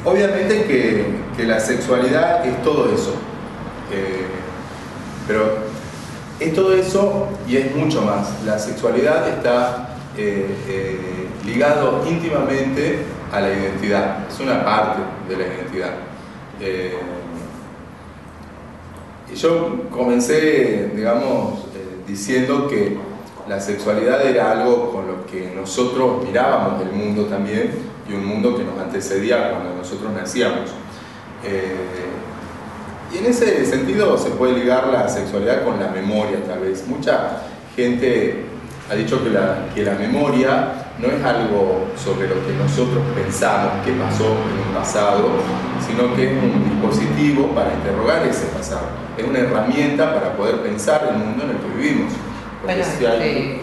Obviamente que la sexualidad es todo eso, pero es todo eso y es mucho más. La sexualidad está ligado íntimamente a la identidad, es una parte de la identidad. Yo comencé, digamos, diciendo que la sexualidad era algo con lo que nosotros mirábamos el mundo también, y un mundo que nos antecedía cuando nosotros nacíamos. Y en ese sentido se puede ligar la sexualidad con la memoria, tal vez. Mucha gente ha dicho que la memoria no es algo sobre lo que nosotros pensamos que pasó en un pasado, sino que es un dispositivo para interrogar ese pasado. Es una herramienta para poder pensar el mundo en el que vivimos. Bueno, si hay...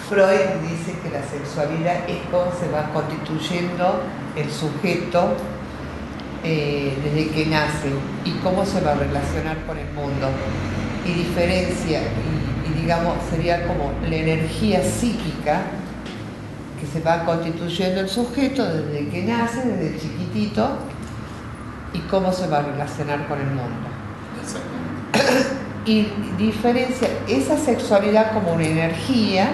Freud dice que la sexualidad es cómo se va constituyendo el sujeto desde que nace y cómo se va a relacionar con el mundo. Y diferencia, y digamos, sería como la energía psíquica que se va constituyendo el sujeto desde que nace, desde chiquitito, y cómo se va a relacionar con el mundo. Y diferencia esa sexualidad como una energía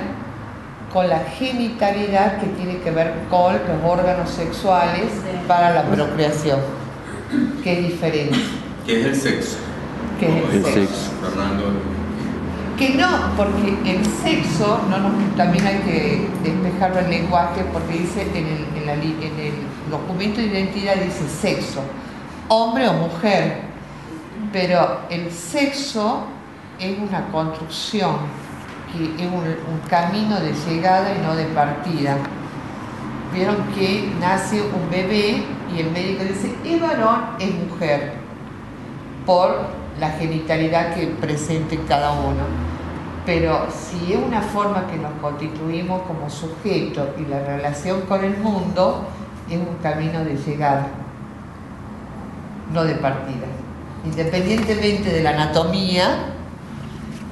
con la genitalidad que tiene que ver con los órganos sexuales para la procreación, que es diferente. ¿Qué es el sexo? ¿Qué es el sexo? Fernando. Que no, porque el sexo, también hay que despejarlo el lenguaje, porque dice en el documento de identidad dice sexo, hombre o mujer, pero el sexo es una construcción, que es un camino de llegada y no de partida. Vieron que nace un bebé y el médico dice, es varón, es mujer, por la genitalidad que presente cada uno. Pero si es una forma que nos constituimos como sujeto y la relación con el mundo es un camino de llegada, no de partida. Independientemente de la anatomía,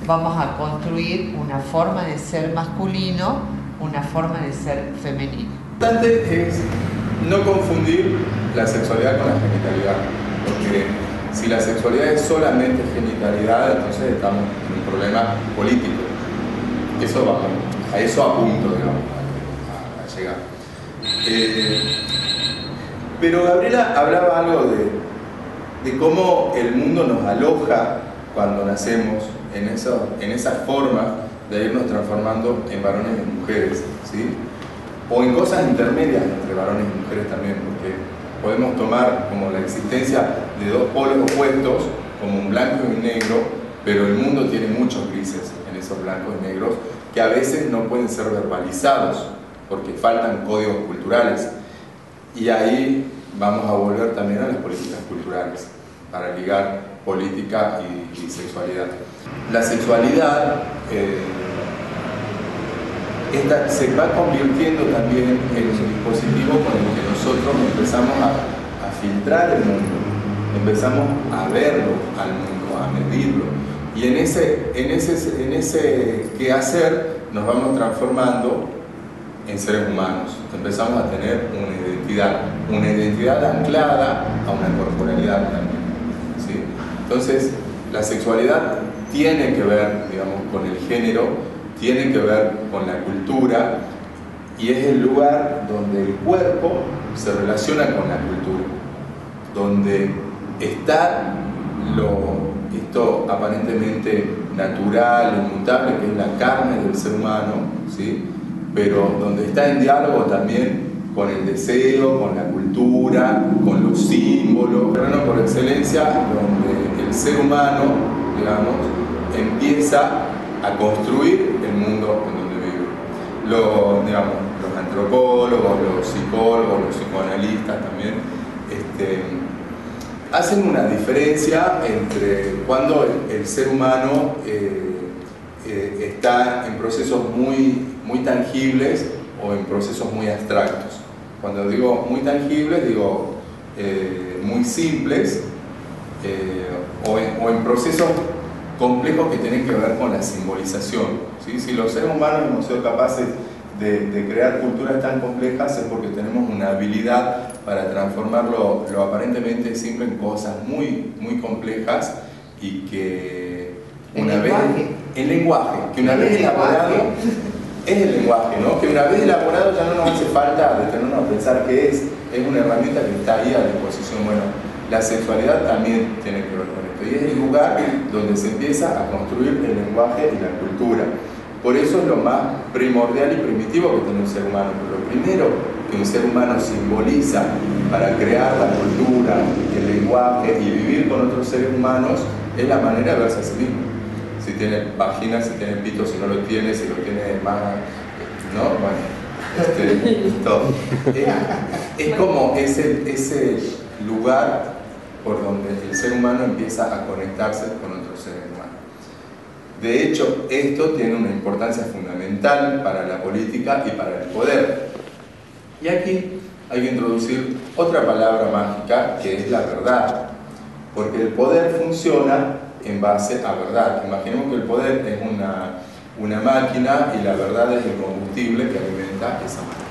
vamos a construir una forma de ser masculino, una forma de ser femenino. Lo importante es no confundir la sexualidad con la genitalidad, porque si la sexualidad es solamente genitalidad, entonces estamos en un problema político. A eso apunto, digamos, a llegar. Pero Gabriela hablaba algo de cómo el mundo nos aloja cuando nacemos en esa forma de irnos transformando en varones y en mujeres, ¿sí? O en cosas intermedias entre varones y mujeres también, porque podemos tomar como la existencia de dos polos opuestos, como un blanco y un negro, pero el mundo tiene muchos grises en esos blancos y negros que a veces no pueden ser verbalizados porque faltan códigos culturales. Y ahí vamos a volver también a las políticas culturales para ligar política y sexualidad. La sexualidad se va convirtiendo también en un dispositivo con el que nosotros empezamos a filtrar el mundo, empezamos a verlo al mundo, a medirlo, y en ese quehacer nos vamos transformando en seres humanos. Empezamos a tener una identidad anclada a una corporalidad también, ¿sí? Entonces, la sexualidad tiene que ver, digamos, con el género, tiene que ver con la cultura, y es el lugar donde el cuerpo se relaciona con la cultura, donde está esto aparentemente natural, inmutable, que es la carne del ser humano, ¿sí? Pero donde está en diálogo también con el deseo, con la cultura, con los símbolos, terreno por excelencia, donde el ser humano, digamos, empieza a construir el mundo en donde vive. Digamos, los antropólogos, los psicólogos, los psicoanalistas también hacen una diferencia entre cuando el ser humano está en procesos muy tangibles o en procesos muy abstractos. Cuando digo muy tangibles, digo muy simples, o en procesos complejos que tienen que ver con la simbolización, ¿sí? Si los seres humanos hemos sido capaces de crear culturas tan complejas es porque tenemos una habilidad para transformar lo aparentemente simple en cosas muy, muy complejas y que el lenguaje, que una vez elaborado, es el lenguaje, ¿no? Que una vez elaborado ya no nos hace falta detenernos a pensar qué es una herramienta que está ahí a disposición. Bueno, la sexualidad también tiene que ver con esto y es el lugar donde se empieza a construir el lenguaje y la cultura. Por eso es lo más primordial y primitivo que tiene un ser humano. Pero lo primero que un ser humano simboliza para crear la cultura, el lenguaje y vivir con otros seres humanos es la manera de verse a sí mismo. Si tiene vagina, si tiene pito, si no lo tiene, si lo tiene más, ¿no? Bueno, todo. Es como ese lugar por donde el ser humano empieza a conectarse con otros seres humanos. De hecho, esto tiene una importancia fundamental para la política y para el poder. Y aquí hay que introducir otra palabra mágica, que es la verdad. Porque el poder funciona en base a verdad. Imaginemos que el poder es una máquina y la verdad es el combustible que alimenta esa máquina.